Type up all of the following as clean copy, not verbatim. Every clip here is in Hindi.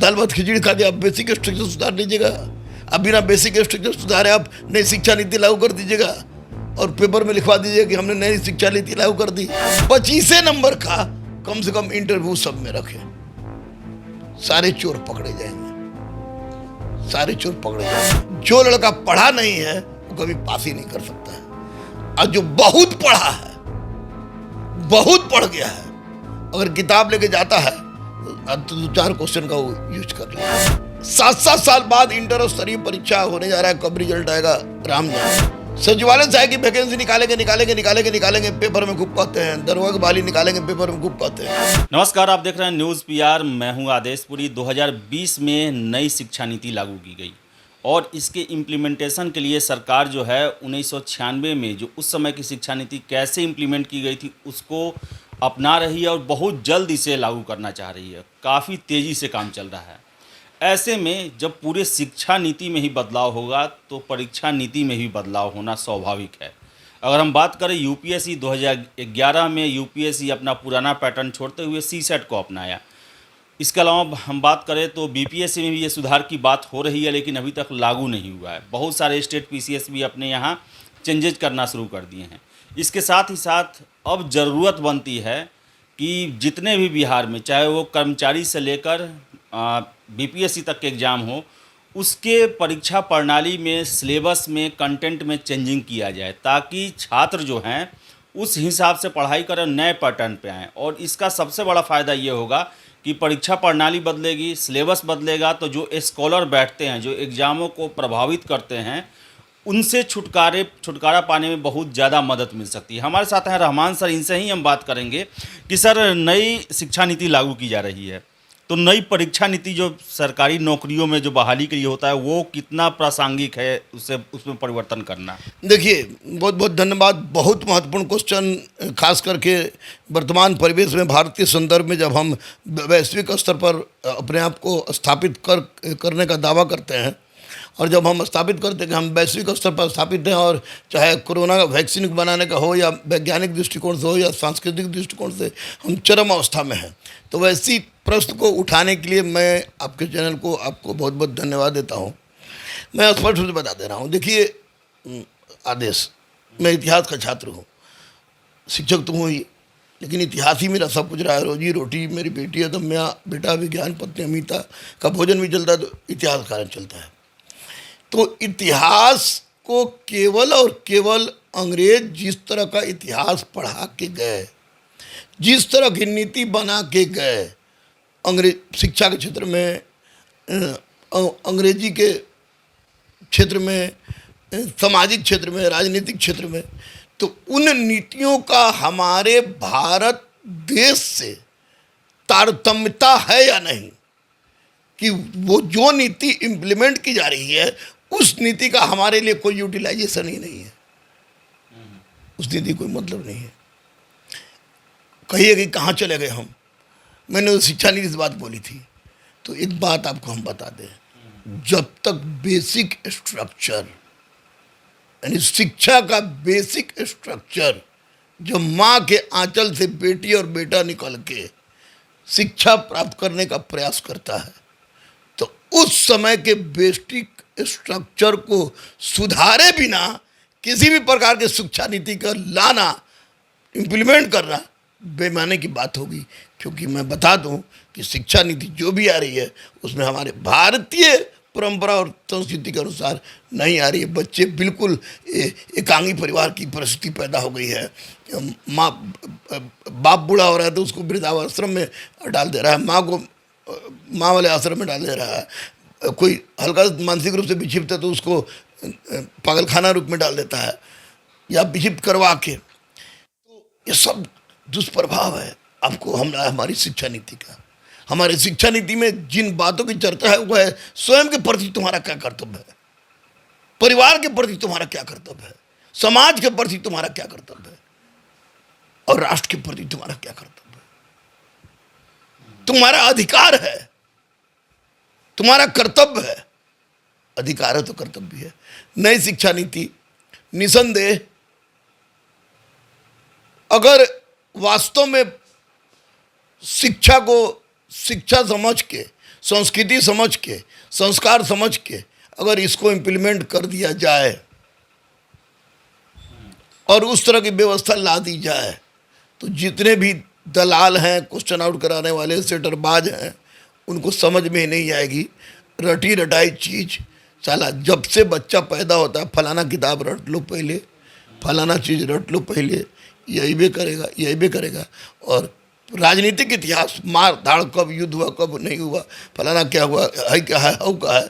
दाल भात खिचड़ी खा के आप बेसिक स्ट्रक्चर सुधार लीजिएगा। अब बिना बेसिक स्ट्रक्चर सुधारे आप नई शिक्षा नीति लागू कर दीजिएगा और पेपर में लिखवा दीजिएगा कि हमने नई शिक्षा नीति लागू कर दी। 25 नंबर का कम से कम इंटरव्यू सब में रखे, सारे चोर पकड़े जाएंगे, सारे चोर पकड़े जाएंगे। जो लड़का पढ़ा नहीं है वो कभी पास ही नहीं कर सकता है, और जो बहुत पढ़ा है, बहुत पढ़ गया है, अगर किताब लेके जाता है तो 2-4 क्वेश्चन का वो यूज कर ले। 7-7 साल बाद इंटर और स्तरीय परीक्षा होने जा रहा है, कब रिजल्ट आएगा राम जाने। सचिवालय से आएगी वैकेंसी निकालेंगे, पेपर में खूब कहते हैं, दरोगा वाली निकालेंगे, पेपर में खूब कहते हैं। नमस्कार, आप देख रहे हैं न्यूज़ पीआर। मैं हूं आदेशपुरी। 2020 में नई शिक्षा नीति लागू की गई और इसके इम्प्लीमेंटेशन के लिए सरकार जो है 1996 में जो उस समय की शिक्षा नीति कैसे इम्प्लीमेंट की गई थी उसको अपना रही है और बहुत जल्द इसे लागू करना चाह रही है। काफ़ी तेज़ी से काम चल रहा है। ऐसे में जब पूरे शिक्षा नीति में ही बदलाव होगा तो परीक्षा नीति में भी बदलाव होना स्वाभाविक है। अगर हम बात करें यूपीएससी 2011 में यूपीएससी अपना पुराना पैटर्न छोड़ते हुए सीसेट को अपनाया। इसके अलावा हम बात करें तो बीपीएससी में भी ये सुधार की बात हो रही है, लेकिन अभी तक लागू नहीं हुआ है। बहुत सारे स्टेट पीसीएस भी अपने यहाँ चेंजेज करना शुरू कर दिए हैं। इसके साथ ही साथ अब ज़रूरत बनती है कि जितने भी बिहार में, चाहे वो कर्मचारी से लेकर बीपीएससी तक के एग्ज़ाम हो, उसके परीक्षा प्रणाली में, सिलेबस में, कंटेंट में चेंजिंग किया जाए ताकि छात्र जो हैं उस हिसाब से पढ़ाई करें, नए पैटर्न पे आएँ। और इसका सबसे बड़ा फ़ायदा ये होगा कि परीक्षा प्रणाली बदलेगी, सिलेबस बदलेगा, तो जो स्कॉलर बैठते हैं, जो एग्ज़ामों को प्रभावित करते हैं, उनसे छुटकारा पाने में बहुत ज़्यादा मदद मिल सकती है। हमारे साथ हैं रहमान सर, इनसे ही हम बात करेंगे कि सर, नई शिक्षा नीति लागू की जा रही है, तो नई परीक्षा नीति जो सरकारी नौकरियों में जो बहाली के लिए होता है वो कितना प्रासंगिक है, उसमें परिवर्तन करना? देखिए, बहुत बहुत धन्यवाद। बहुत महत्वपूर्ण क्वेश्चन, खास करके वर्तमान परिवेश में, भारतीय संदर्भ में, जब हम वैश्विक स्तर पर अपने आप को स्थापित करने का दावा करते हैं और जब हम स्थापित करते हैं कि हम वैश्विक स्तर पर स्थापित हैं, और चाहे कोरोना का वैक्सीन बनाने का हो या वैज्ञानिक दृष्टिकोण से हो या सांस्कृतिक दृष्टिकोण से, हम चरम अवस्था में हैं। तो वैसी प्रश्न को उठाने के लिए मैं आपके चैनल को, आपको बहुत बहुत धन्यवाद देता हूँ। मैं स्पष्ट रूप से बता दे रहा हूँ। देखिए आदेश, मैं इतिहास का छात्र हूँ, शिक्षक तो हूँ ही, लेकिन इतिहास ही मेरा सब कुछ रहा है। रोजी रोटी, मेरी बेटी अदम्या, बेटा विज्ञान, पत्नी अमिता का भोजन भी चलता है, तो इतिहास कारण चलता है। तो इतिहास को केवल और केवल अंग्रेज जिस तरह का इतिहास पढ़ा के गए, जिस तरह की नीति बना के गए, अंग्रेज शिक्षा के क्षेत्र में, अंग्रेजी के क्षेत्र में, सामाजिक क्षेत्र में, राजनीतिक क्षेत्र में, तो उन नीतियों का हमारे भारत देश से तारतम्यता है या नहीं, कि वो जो नीति इम्प्लीमेंट की जा रही है उस नीति का हमारे लिए कोई यूटिलाइजेशन ही नहीं है, उस नीति कोई मतलब नहीं है। कहिए कि कहाँ चले गए हम। मैंने तो शिक्षा नीति से बात बोली थी, तो एक बात आपको हम बता दें, जब तक बेसिक स्ट्रक्चर, यानी शिक्षा का बेसिक स्ट्रक्चर, जो माँ के आंचल से बेटी और बेटा निकल के शिक्षा प्राप्त करने का प्रयास करता है, तो उस समय के बेसिक स्ट्रक्चर को सुधारे बिना किसी भी प्रकार के शिक्षा नीति का लाना, इम्प्लीमेंट करना बेमाने की बात होगी। क्योंकि मैं बता दूं कि शिक्षा नीति जो भी आ रही है उसमें हमारे भारतीय परंपरा और संस्कृति के अनुसार नहीं आ रही है। बच्चे बिल्कुल एकांगी परिवार की परिस्थिति पैदा हो गई है। बाप बूढ़ा हो रहा है तो उसको वृद्धाश्रम में डाल दे रहा है, माँ को माँ वाले आश्रम में डाल दे रहा है, कोई हल्का मानसिक रूप से विक्षिप्त है तो उसको पागलखाना रूप में डाल देता है या विक्षिप्त करवा के। तो ये सब दुष्प्रभाव है आपको हमारी शिक्षा नीति का। हमारी शिक्षा नीति में जिन बातों की चर्चा है वो है स्वयं के प्रति तुम्हारा क्या कर्तव्य है, परिवार के प्रति तुम्हारा क्या कर्तव्य है, समाज के प्रति तुम्हारा क्या कर्तव्य है, और राष्ट्र के प्रति तुम्हारा क्या कर्तव्य है। तुम्हारा अधिकार है, तुम्हारा कर्तव्य है। अधिकार है तो कर्तव्य है। नई शिक्षा नीति निसंदेह अगर वास्तव में शिक्षा को शिक्षा समझ के संस्कृति समझ के, संस्कार समझ के अगर इसको इम्प्लीमेंट कर दिया जाए और उस तरह की व्यवस्था ला दी जाए, तो जितने भी दलाल हैं, क्वेश्चन आउट कराने वाले सेटरबाज हैं, उनको समझ में ही नहीं आएगी। रटी रटाई चीज़, साला जब से बच्चा पैदा होता है फलाना किताब रट लो पहले, फलाना चीज़ रट लो पहले, यही भी करेगा, यही भी करेगा। और राजनीतिक इतिहास, मार धाड़, कब युद्ध हुआ, कब नहीं हुआ, फलाना क्या हुआ है, क्या है, हव क्या है,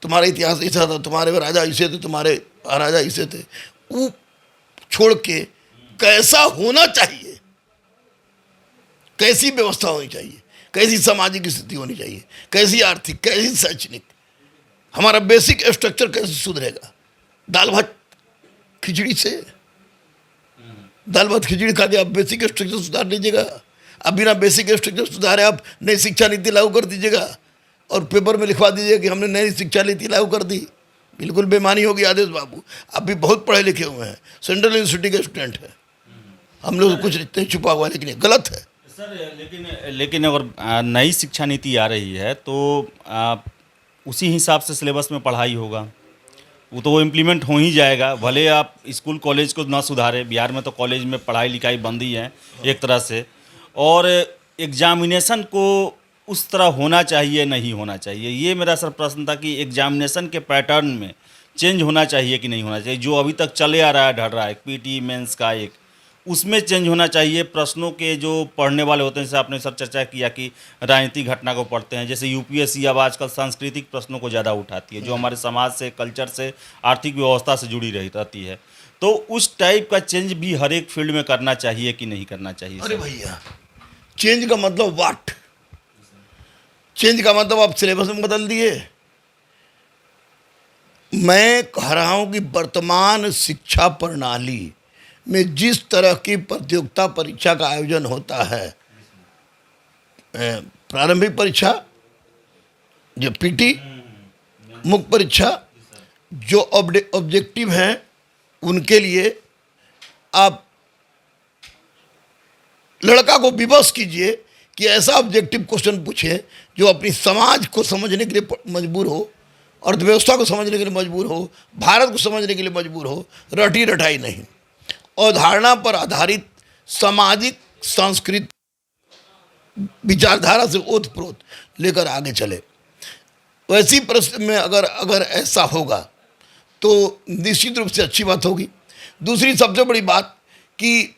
तुम्हारा इतिहास ऐसा था, तुम्हारे राजा ऐसे थे, तुम्हारे राजा ऐसे थे, वो छोड़ के कैसा होना चाहिए, कैसी व्यवस्था होनी चाहिए, कैसी सामाजिक स्थिति होनी चाहिए, कैसी आर्थिक, कैसी शैक्षणिक, हमारा बेसिक स्ट्रक्चर कैसे सुधरेगा। दाल भात खिचड़ी से, दाल भात खिचड़ी खा के आप बेसिक स्ट्रक्चर सुधार लीजिएगा। अब बिना बेसिक स्ट्रक्चर सुधारे आप नई शिक्षा नीति लागू कर दीजिएगा और पेपर में लिखवा दीजिए कि हमने नई शिक्षा नीति लागू कर दी। बिल्कुल बेमानी होगी आदेश बाबू। आप भी बहुत पढ़े लिखे हुए हैं, सेंट्रल यूनिवर्सिटी के स्टूडेंट हैं, हम लोग कुछ नहीं छुपा हुआ, लेकिन ये गलत है सर। लेकिन अगर नई शिक्षा नीति आ रही है तो उसी हिसाब से सिलेबस में पढ़ाई होगा, वो तो इम्प्लीमेंट हो ही जाएगा। भले आप स्कूल कॉलेज को ना सुधारें, बिहार में तो कॉलेज में पढ़ाई लिखाई बंद ही है एक तरह से, और एग्जामिनेशन को उस तरह होना चाहिए नहीं होना चाहिए, ये मेरा सर प्रश्न था कि एग्जामिनेशन के पैटर्न में चेंज होना चाहिए कि नहीं होना चाहिए। जो अभी तक चले आ रहा है, ढल रहा है, पीटी मेंस का एक, उसमें चेंज होना चाहिए। प्रश्नों के जो पढ़ने वाले होते हैं, जैसे आपने सर चर्चा किया कि राजनीतिक घटना को पढ़ते हैं, जैसे यूपीएससी अब आजकल सांस्कृतिक प्रश्नों को ज़्यादा उठाती है, जो हमारे समाज से, कल्चर से, आर्थिक व्यवस्था से जुड़ी रहती है। तो उस टाइप का चेंज भी हर एक फील्ड में करना चाहिए कि नहीं करना चाहिए? अरे भैया, चेंज का मतलब व्हाट? चेंज का मतलब आप सिलेबस में बदल दिए। मैं कह रहा हूं कि वर्तमान शिक्षा प्रणाली में जिस तरह की प्रतियोगिता परीक्षा का आयोजन होता है, प्रारंभिक परीक्षा, जो पीटी, मुख्य परीक्षा, जो ऑब्जेक्टिव हैं उनके लिए आप लड़का को विवश कीजिए कि ऐसा ऑब्जेक्टिव क्वेश्चन पूछे जो अपनी समाज को समझने के लिए मजबूर हो, अर्थव्यवस्था को समझने के लिए मजबूर हो, भारत को समझने के लिए मजबूर हो, रटी रटाई नहीं, अवधारणा पर आधारित सामाजिक सांस्कृतिक विचारधारा से ओतप्रोत लेकर आगे चले। वैसी परिस्थिति में अगर ऐसा होगा तो निश्चित रूप से अच्छी बात होगी। दूसरी सबसे बड़ी बात कि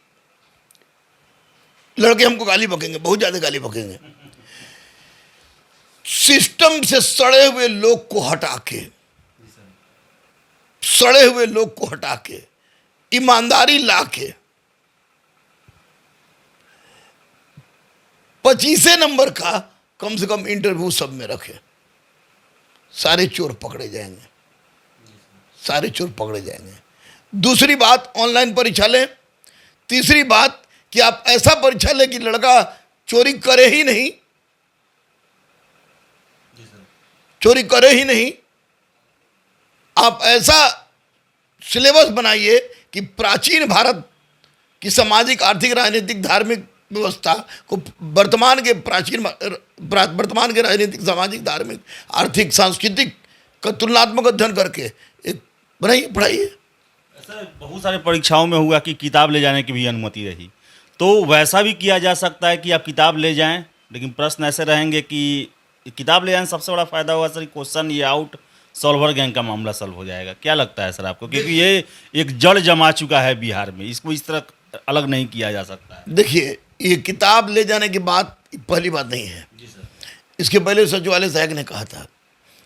लड़के हमको गाली बकेंगे, बहुत ज़्यादा गाली बकेंगे। सिस्टम से सड़े हुए लोग को हटा के, सड़े हुए लोग को हटा के, ईमानदारी ला के 25 नंबर का कम से कम इंटरव्यू सब में रखे, सारे चोर पकड़े जाएंगे, सारे चोर पकड़े जाएंगे। दूसरी बात, ऑनलाइन परीक्षा लें। तीसरी बात कि आप ऐसा परीक्षा लें कि लड़का चोरी करे ही नहीं, चोरी करे ही नहीं। आप ऐसा सिलेबस बनाइए कि प्राचीन भारत की सामाजिक, आर्थिक, राजनीतिक, धार्मिक व्यवस्था को वर्तमान के राजनीतिक, सामाजिक, धार्मिक, आर्थिक, सांस्कृतिक का तुलनात्मक अध्ययन करके एक बनाइए, पढ़ाइए। ऐसा बहुत सारे परीक्षाओं में हुआ कि किताब ले जाने की भी अनुमति रही, तो वैसा भी किया जा सकता है कि आप किताब ले जाएं, लेकिन प्रश्न ऐसे रहेंगे कि किताब ले जाने सबसे बड़ा फायदा होगा सर, क्वेश्चन ये आउट सॉल्वर गैंग का मामला सॉल्व हो जाएगा। क्या लगता है सर आपको? क्योंकि ये एक जड़ जमा चुका है बिहार में, इसको इस तरह अलग नहीं किया जा सकता है। देखिए, ये किताब ले जाने की बात पहली बात नहीं है जी सर। इसके पहले सचिवालय सहायक ने कहा था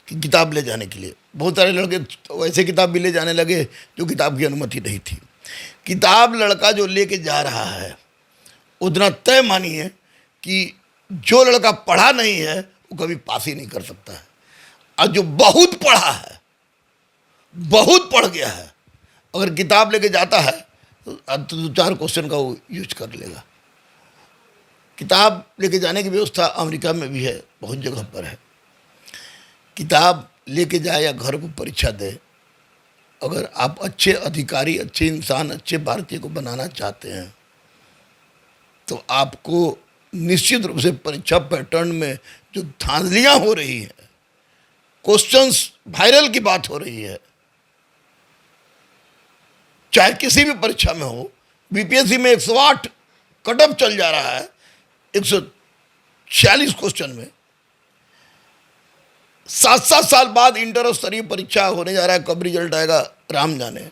कि किताब ले जाने के लिए बहुत सारे लड़के वैसे किताब भी ले जाने लगे जो किताब की अनुमति नहीं थी। किताब लड़का जो लेके जा रहा है उतना तय मानिए कि जो लड़का पढ़ा नहीं है वो कभी पास ही नहीं कर सकता है, और जो बहुत पढ़ा है, बहुत पढ़ गया है, अगर किताब लेके जाता है तो 2-4 क्वेश्चन का वो यूज कर लेगा। किताब लेके जाने की व्यवस्था अमेरिका में भी है, बहुत जगह पर है। किताब लेके जाए या घर को परीक्षा दे, अगर आप अच्छे अधिकारी, अच्छे इंसान, अच्छे भारतीय को बनाना चाहते हैं तो आपको निश्चित रूप से परीक्षा पैटर्न में जो धांधलियां हो रही है, क्वेश्चंस वायरल की बात हो रही है, चाहे किसी भी परीक्षा में हो। बीपीएससी में 108 कट ऑफ चल जा रहा है 146 क्वेश्चन में। 7-7 साल बाद इंटर स्तरीय परीक्षा होने जा रहा है, कब रिजल्ट आएगा राम जाने।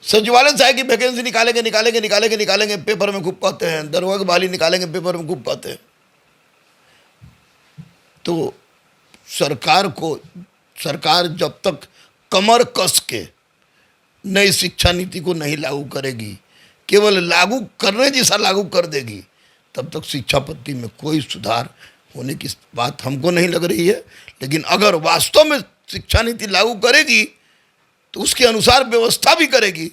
सचिवालय से की वैकेंसी निकालेंगे, पेपर में खूब पाते हैं। दरोगा की बहाली निकालेंगे, पेपर में खूब पाते हैं। तो सरकार जब तक कमर कस के नई शिक्षा नीति को नहीं लागू करेगी, केवल लागू करने जैसा लागू कर देगी, तब तक शिक्षा पद्धति में कोई सुधार होने की बात हमको नहीं लग रही है। लेकिन अगर वास्तव में शिक्षा नीति लागू करेगी तो उसके अनुसार व्यवस्था भी करेगी,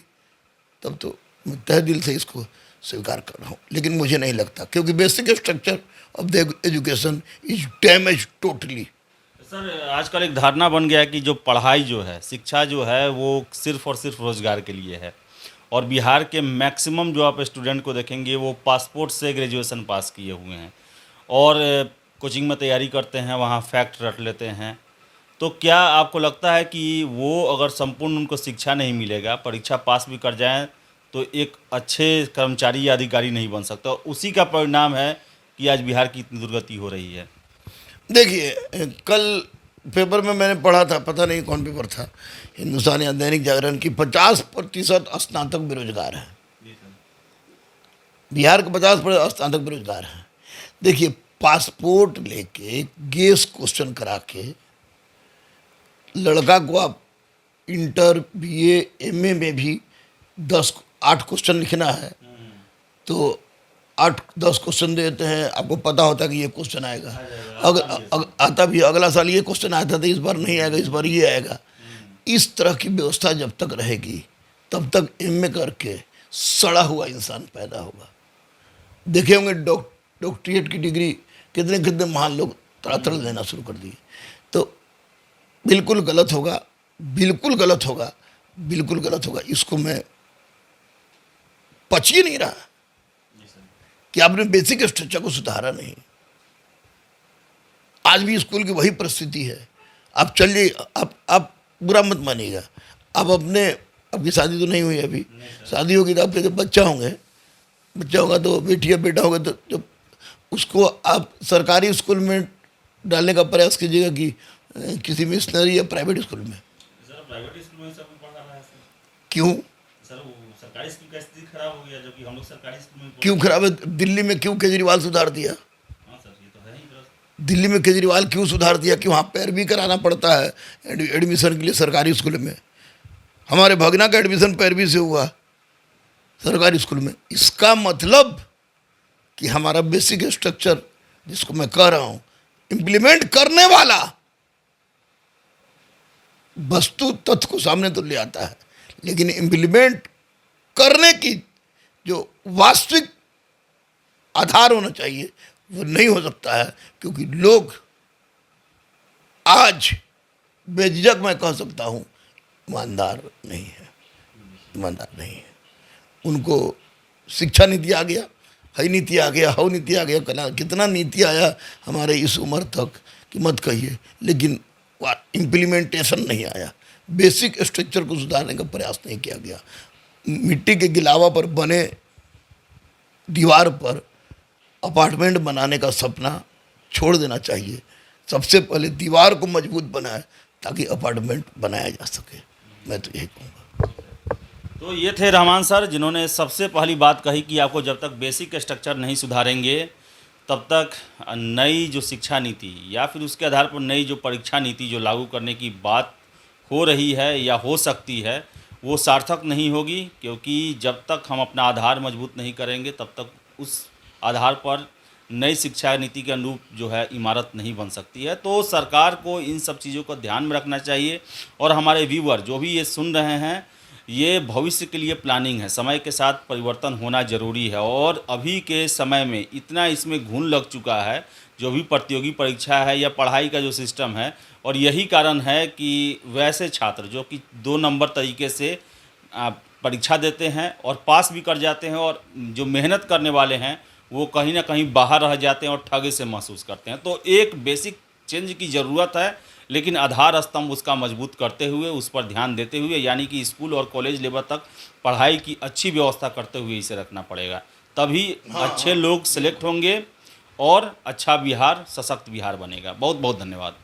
तब तो मैं तहे दिल से इसको स्वीकार कर रहा हूँ। लेकिन मुझे नहीं लगता, क्योंकि basic structure of the education is damage totally. Sir, आजकल एक धारणा बन गया है कि जो पढ़ाई जो है, शिक्षा जो है, वो सिर्फ और सिर्फ रोजगार के लिए है। और बिहार के मैक्सिमम जो आप स्टूडेंट को देखेंगे वो पासपोर्ट से ग्रेजुएशन पास किए हुए हैं और कोचिंग में तैयारी करते हैं, वहाँ फैक्ट रट लेते हैं। तो क्या आपको लगता है कि वो अगर संपूर्ण उनको शिक्षा नहीं मिलेगा, परीक्षा पास भी कर जाएं, तो एक अच्छे कर्मचारी या अधिकारी नहीं बन सकता? उसी का परिणाम है कि आज बिहार की इतनी दुर्गति हो रही है। देखिए, कल पेपर में मैंने पढ़ा था, पता नहीं कौन पेपर था, हिंदुस्तान या दैनिक जागरण की, 50% स्नातक बेरोजगार है। बिहार के 50% स्नातक बेरोजगार हैं। देखिए, पासपोर्ट लेके गेस क्वेश्चन करा के लड़का को आप इंटर बीए एमए में भी 8 क्वेश्चन लिखना है तो 8-10 क्वेश्चन देते हैं। आपको पता होता है कि ये क्वेश्चन आएगा, आता भी अगला साल ये क्वेश्चन आया था, तो इस बार नहीं आएगा, इस बार ये आएगा। इस तरह की व्यवस्था जब तक रहेगी तब तक एमए करके सड़ा हुआ इंसान पैदा होगा। देखे होंगे डॉक्टरेट की डिग्री कितने कितने महान लोग तड़ातड़ लेना शुरू कर दिए। तो बिल्कुल गलत होगा, बिल्कुल गलत होगा, बिल्कुल गलत होगा। इसको मैं पच ही नहीं रहा कि आपने बेसिक स्ट्रक्चर को सुधारा नहीं। आज भी स्कूल की वही परिस्थिति है। आप चलिए, आप बुरा मत मानिएगा, आप आपकी शादी तो नहीं हुई अभी, शादी होगी तो आपके जब बच्चा होगा तो बेटी या बेटा होगा, तो जब उसको आप सरकारी स्कूल में डालने का प्रयास कीजिएगा कि किसी मिशनरी या प्राइवेट स्कूल में। सर, प्राइवेट स्कूल में सब पढ़ रहा है सर। क्यों? सर, वो सरकारी स्कूल का स्थिति खराब हो गया, जो कि हम लोग सरकारी स्कूल में क्यों खराब है? दिल्ली में क्यों केजरीवाल सुधार दिया? हाँ सर, ये तो है ही। दिल्ली में केजरीवाल क्यों सुधार दिया कि वहाँ पैरवी कराना पड़ता है एडमिशन के लिए सरकारी स्कूल में? हमारे भगना का एडमिशन पैरवी से हुआ सरकारी स्कूल में। इसका मतलब कि हमारा बेसिक स्ट्रक्चर, जिसको मैं कह रहा हूँ, इम्प्लीमेंट करने वाला वस्तु तथ्य को सामने तो ले आता है, लेकिन इम्प्लीमेंट करने की जो वास्तविक आधार होना चाहिए वो नहीं हो सकता है, क्योंकि लोग आज बेझिझक मैं कह सकता हूँ ईमानदार नहीं है। उनको शिक्षा नीति आ गया, हई नीति आ गया, हव नीति आ गया, कितना नीति आया हमारे इस उम्र तक कि मत कहिए, लेकिन इम्प्लीमेंटेशन नहीं आया। बेसिक स्ट्रक्चर को सुधारने का प्रयास नहीं किया गया। मिट्टी के गिलावा पर बने दीवार पर अपार्टमेंट बनाने का सपना छोड़ देना चाहिए। सबसे पहले दीवार को मजबूत बनाए ताकि अपार्टमेंट बनाया जा सके। मैं तो यही कहूँगा। तो ये थे रहमान सर, जिन्होंने सबसे पहली बात कही कि आपको जब तक बेसिक स्ट्रक्चर नहीं सुधारेंगे तब तक नई जो शिक्षा नीति या फिर उसके आधार पर नई जो परीक्षा नीति जो लागू करने की बात हो रही है या हो सकती है वो सार्थक नहीं होगी, क्योंकि जब तक हम अपना आधार मजबूत नहीं करेंगे तब तक उस आधार पर नई शिक्षा नीति के अनुरूप जो है इमारत नहीं बन सकती है। तो सरकार को इन सब चीज़ों को ध्यान में रखना चाहिए। और हमारे व्यूअर जो भी ये सुन रहे हैं, ये भविष्य के लिए प्लानिंग है, समय के साथ परिवर्तन होना ज़रूरी है। और अभी के समय में इतना इसमें घुन लग चुका है, जो भी प्रतियोगी परीक्षा है या पढ़ाई का जो सिस्टम है, और यही कारण है कि वैसे छात्र जो कि 2 नंबर तरीके से परीक्षा देते हैं और पास भी कर जाते हैं, और जो मेहनत करने वाले हैं वो कहीं ना कहीं बाहर रह जाते हैं और ठगे से महसूस करते हैं। तो एक बेसिक चेंज की ज़रूरत है, लेकिन आधार स्तंभ उसका मजबूत करते हुए, उस पर ध्यान देते हुए, यानी कि स्कूल और कॉलेज लेवल तक पढ़ाई की अच्छी व्यवस्था करते हुए इसे रखना पड़ेगा। तभी अच्छे लोग सेलेक्ट होंगे और अच्छा बिहार, सशक्त बिहार बनेगा। बहुत बहुत धन्यवाद।